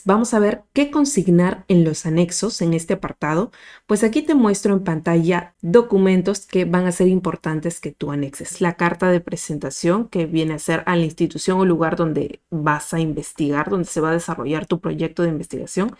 Vamos a ver qué consignar en los anexos en este apartado. Pues aquí te muestro en pantalla documentos que van a ser importantes que tú anexes. La carta de presentación, que viene a ser a la institución o lugar donde vas a investigar, donde se va a desarrollar tu proyecto de investigación.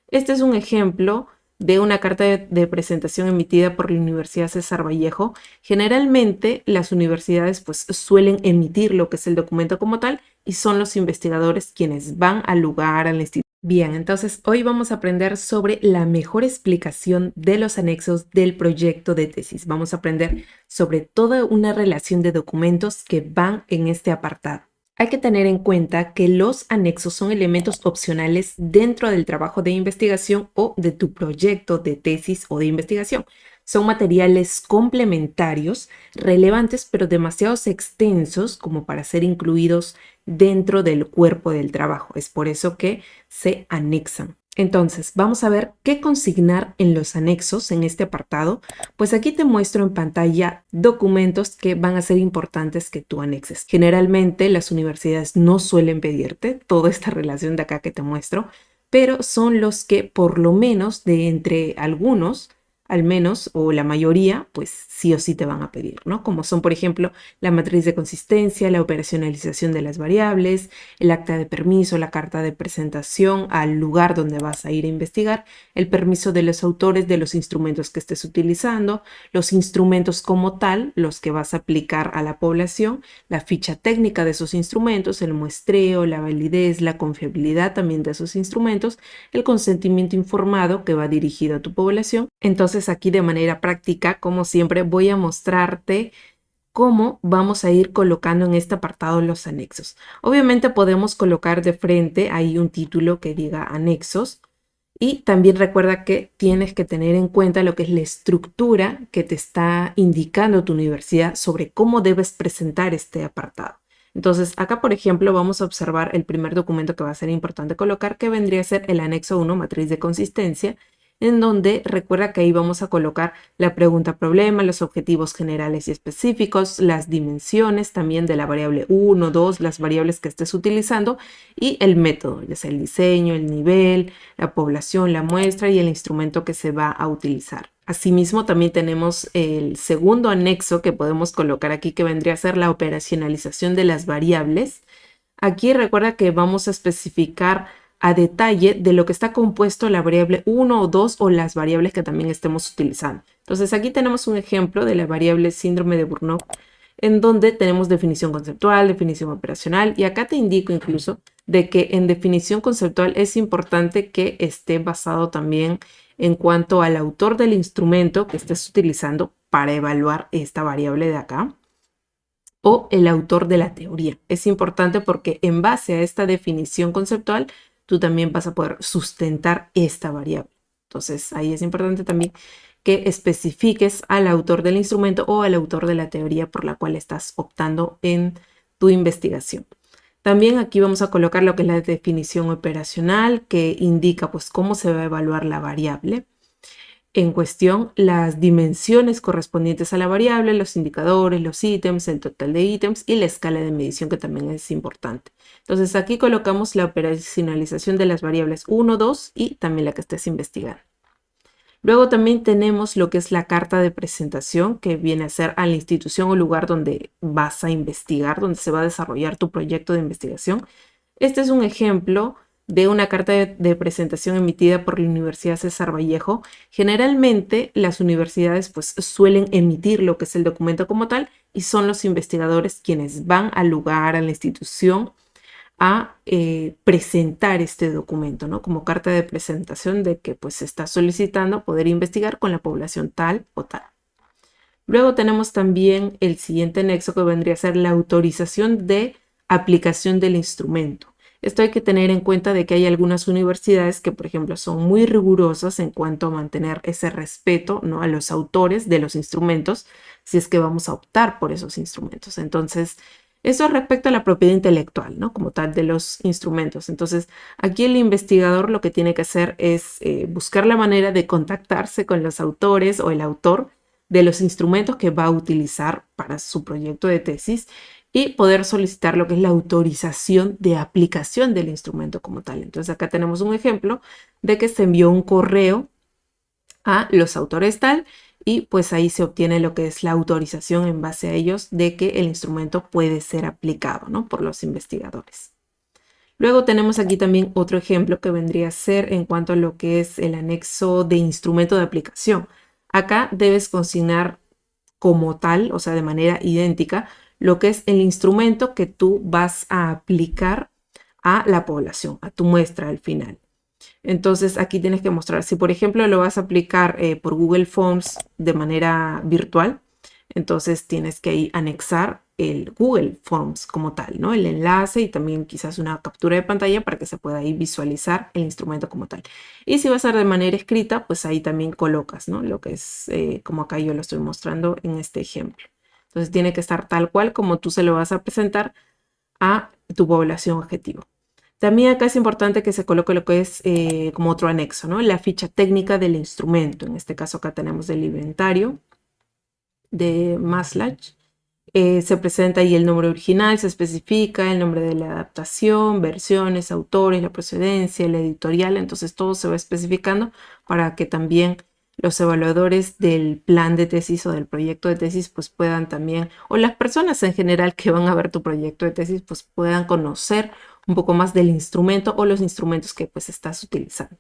Este es un ejemplo de una carta de presentación emitida por la Universidad César Vallejo. Generalmente las universidades pues suelen emitir lo que es el documento como tal y son los investigadores quienes van al lugar, al instituto. Bien, entonces hoy vamos a aprender sobre la mejor explicación de los anexos del proyecto de tesis. Vamos a aprender sobre toda una relación de documentos que van en este apartado. Hay que tener en cuenta que los anexos son elementos opcionales dentro del trabajo de investigación o de tu proyecto de tesis o de investigación. Son materiales complementarios, relevantes, pero demasiado extensos como para ser incluidos dentro del cuerpo del trabajo. Es por eso que se anexan. Entonces, vamos a ver qué consignar en los anexos en este apartado. Pues aquí te muestro en pantalla documentos que van a ser importantes que tú anexes. Generalmente las universidades no suelen pedirte toda esta relación de acá que te muestro, pero son los que por lo menos de entre algunos, al menos, o la mayoría, pues sí o sí te van a pedir, ¿no? Como son, por ejemplo, la matriz de consistencia, la operacionalización de las variables, el acta de permiso, la carta de presentación al lugar donde vas a ir a investigar, el permiso de los autores de los instrumentos que estés utilizando, los instrumentos como tal, los que vas a aplicar a la población, la ficha técnica de esos instrumentos, el muestreo, la validez, la confiabilidad también de esos instrumentos, el consentimiento informado que va dirigido a tu población. Entonces aquí de manera práctica, como siempre, voy a mostrarte cómo vamos a ir colocando en este apartado los anexos. Obviamente podemos colocar de frente ahí un título que diga anexos y también recuerda que tienes que tener en cuenta lo que es la estructura que te está indicando tu universidad sobre cómo debes presentar este apartado. Entonces acá por ejemplo vamos a observar el primer documento que va a ser importante colocar, que vendría a ser el anexo 1, matriz de consistencia, en donde recuerda que ahí vamos a colocar la pregunta problema, los objetivos generales y específicos, las dimensiones también de la variable 1, 2, las variables que estés utilizando y el método, ya sea el diseño, el nivel, la población, la muestra y el instrumento que se va a utilizar. Asimismo, también tenemos el segundo anexo que podemos colocar aquí, que vendría a ser la operacionalización de las variables. Aquí recuerda que vamos a especificar a detalle de lo que está compuesto la variable 1 o 2 o las variables que también estemos utilizando. Entonces aquí tenemos un ejemplo de la variable síndrome de Burnout, en donde tenemos definición conceptual, definición operacional, y acá te indico incluso de que en definición conceptual es importante que esté basado también en cuanto al autor del instrumento que estés utilizando para evaluar esta variable de acá, o el autor de la teoría. Es importante porque en base a esta definición conceptual, tú también vas a poder sustentar esta variable. Entonces, ahí es importante también que especifiques al autor del instrumento o al autor de la teoría por la cual estás optando en tu investigación. También aquí vamos a colocar lo que es la definición operacional, que indica pues cómo se va a evaluar la variable en cuestión, las dimensiones correspondientes a la variable, los indicadores, los ítems, el total de ítems y la escala de medición, que también es importante. Entonces aquí colocamos la operacionalización de las variables 1, 2 y también la que estés investigando. Luego también tenemos lo que es la carta de presentación, que viene a ser a la institución o lugar donde vas a investigar, donde se va a desarrollar tu proyecto de investigación. Este es un ejemplo de una carta de presentación emitida por la Universidad César Vallejo. Generalmente las universidades pues suelen emitir lo que es el documento como tal y son los investigadores quienes van al lugar, a la institución, a presentar este documento, ¿no? Como carta de presentación de que pues se está solicitando poder investigar con la población tal o tal. Luego tenemos también el siguiente nexo, que vendría a ser la autorización de aplicación del instrumento. Esto hay que tener en cuenta de que hay algunas universidades que, por ejemplo, son muy rigurosas en cuanto a mantener ese respeto, ¿no?, a los autores de los instrumentos, si es que vamos a optar por esos instrumentos. Entonces, eso respecto a la propiedad intelectual, ¿no?, como tal de los instrumentos. Entonces, aquí el investigador lo que tiene que hacer es buscar la manera de contactarse con los autores o el autor de los instrumentos que va a utilizar para su proyecto de tesis y poder solicitar lo que es la autorización de aplicación del instrumento como tal. Entonces acá tenemos un ejemplo de que se envió un correo a los autores tal y pues ahí se obtiene lo que es la autorización en base a ellos de que el instrumento puede ser aplicado, ¿no?, por los investigadores. Luego tenemos aquí también otro ejemplo que vendría a ser en cuanto a lo que es el anexo de instrumento de aplicación. Acá debes consignar como tal, o sea, de manera idéntica, lo que es el instrumento que tú vas a aplicar a la población, a tu muestra al final. Entonces aquí tienes que mostrar, si por ejemplo lo vas a aplicar por Google Forms de manera virtual, entonces tienes que ahí anexar el Google Forms como tal, ¿no? El enlace y también quizás una captura de pantalla para que se pueda ahí visualizar el instrumento como tal. Y si va a ser de manera escrita, pues ahí también colocas, ¿no?, lo que es como acá yo lo estoy mostrando en este ejemplo. Entonces tiene que estar tal cual como tú se lo vas a presentar a tu población objetivo. También acá es importante que se coloque lo que es como otro anexo, ¿no?, la ficha técnica del instrumento. En este caso acá tenemos el inventario de Maslach. Se presenta ahí el nombre original, se especifica el nombre de la adaptación, versiones, autores, la procedencia, la editorial. Entonces todo se va especificando para que también los evaluadores del plan de tesis o del proyecto de tesis pues puedan también, o las personas en general que van a ver tu proyecto de tesis pues puedan conocer un poco más del instrumento o los instrumentos que pues estás utilizando.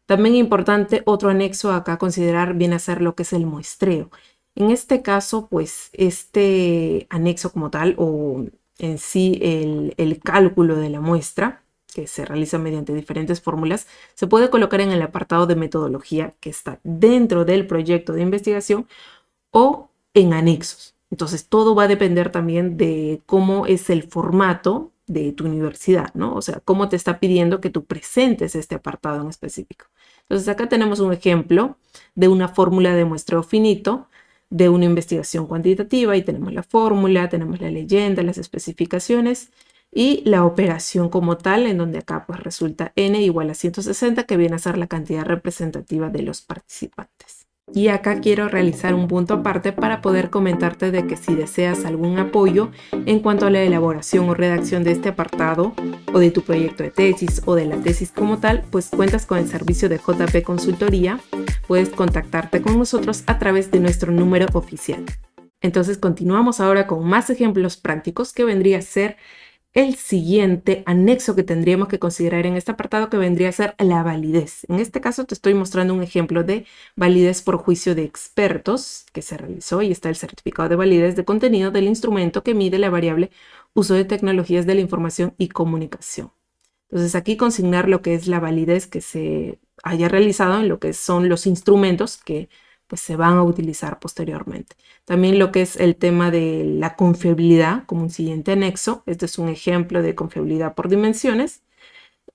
También importante, otro anexo acá a considerar viene a ser lo que es el muestreo. En este caso, pues este anexo como tal o en sí el cálculo de la muestra, que se realiza mediante diferentes fórmulas, se puede colocar en el apartado de metodología que está dentro del proyecto de investigación o en anexos. Entonces, todo va a depender también de cómo es el formato de tu universidad, ¿no? O sea, cómo te está pidiendo que tú presentes este apartado en específico. Entonces, acá tenemos un ejemplo de una fórmula de muestreo finito de una investigación cuantitativa y tenemos la fórmula, tenemos la leyenda, las especificaciones y la operación como tal, en donde acá pues resulta n igual a 160, que viene a ser la cantidad representativa de los participantes. Y acá quiero realizar un punto aparte para poder comentarte de que si deseas algún apoyo en cuanto a la elaboración o redacción de este apartado o de tu proyecto de tesis o de la tesis como tal, pues cuentas con el servicio de JP Consultoría. Puedes contactarte con nosotros a través de nuestro número oficial. Entonces continuamos ahora con más ejemplos prácticos que vendría a ser el siguiente anexo que tendríamos que considerar en este apartado, que vendría a ser la validez. En este caso te estoy mostrando un ejemplo de validez por juicio de expertos que se realizó y está el certificado de validez de contenido del instrumento que mide la variable uso de tecnologías de la información y comunicación. Entonces aquí consignar lo que es la validez que se haya realizado en lo que son los instrumentos que pues se van a utilizar posteriormente. También lo que es el tema de la confiabilidad como un siguiente anexo. Este es un ejemplo de confiabilidad por dimensiones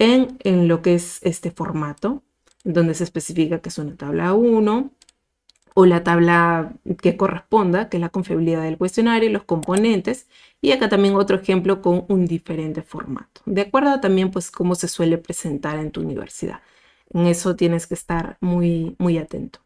en lo que es este formato, donde se especifica que es una tabla 1 o la tabla que corresponda, que es la confiabilidad del cuestionario y los componentes. Y acá también otro ejemplo con un diferente formato, de acuerdo a también pues cómo se suele presentar en tu universidad. En eso tienes que estar muy atento.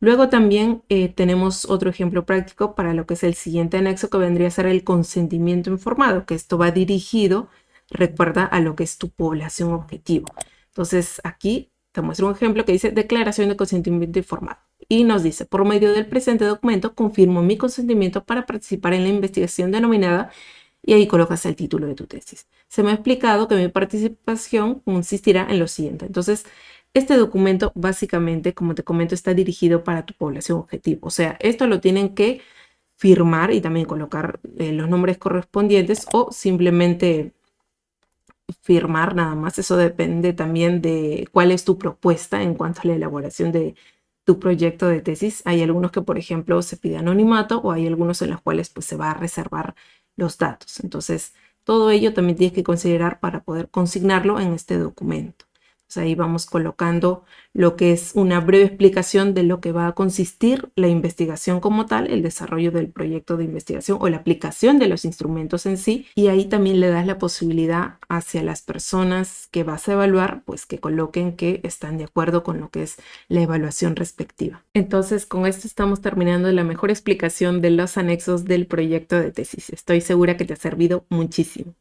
Luego también tenemos otro ejemplo práctico para lo que es el siguiente anexo, que vendría a ser el consentimiento informado, que esto va dirigido, recuerda, a lo que es tu población objetivo. Entonces aquí te muestro un ejemplo que dice declaración de consentimiento informado y nos dice: por medio del presente documento confirmo mi consentimiento para participar en la investigación denominada, y ahí colocas el título de tu tesis. Se me ha explicado que mi participación consistirá en lo siguiente. Entonces, este documento básicamente, como te comento, está dirigido para tu población objetivo. O sea, esto lo tienen que firmar y también colocar los nombres correspondientes o simplemente firmar nada más. Eso depende también de cuál es tu propuesta en cuanto a la elaboración de tu proyecto de tesis. Hay algunos que, por ejemplo, se pide anonimato o hay algunos en los cuales pues, se va a reservar los datos. Entonces, todo ello también tienes que considerar para poder consignarlo en este documento. Ahí vamos colocando lo que es una breve explicación de lo que va a consistir la investigación como tal, el desarrollo del proyecto de investigación o la aplicación de los instrumentos en sí. Y ahí también le das la posibilidad hacia las personas que vas a evaluar, pues que coloquen que están de acuerdo con lo que es la evaluación respectiva. Entonces, con esto estamos terminando la mejor explicación de los anexos del proyecto de tesis. Estoy segura que te ha servido muchísimo.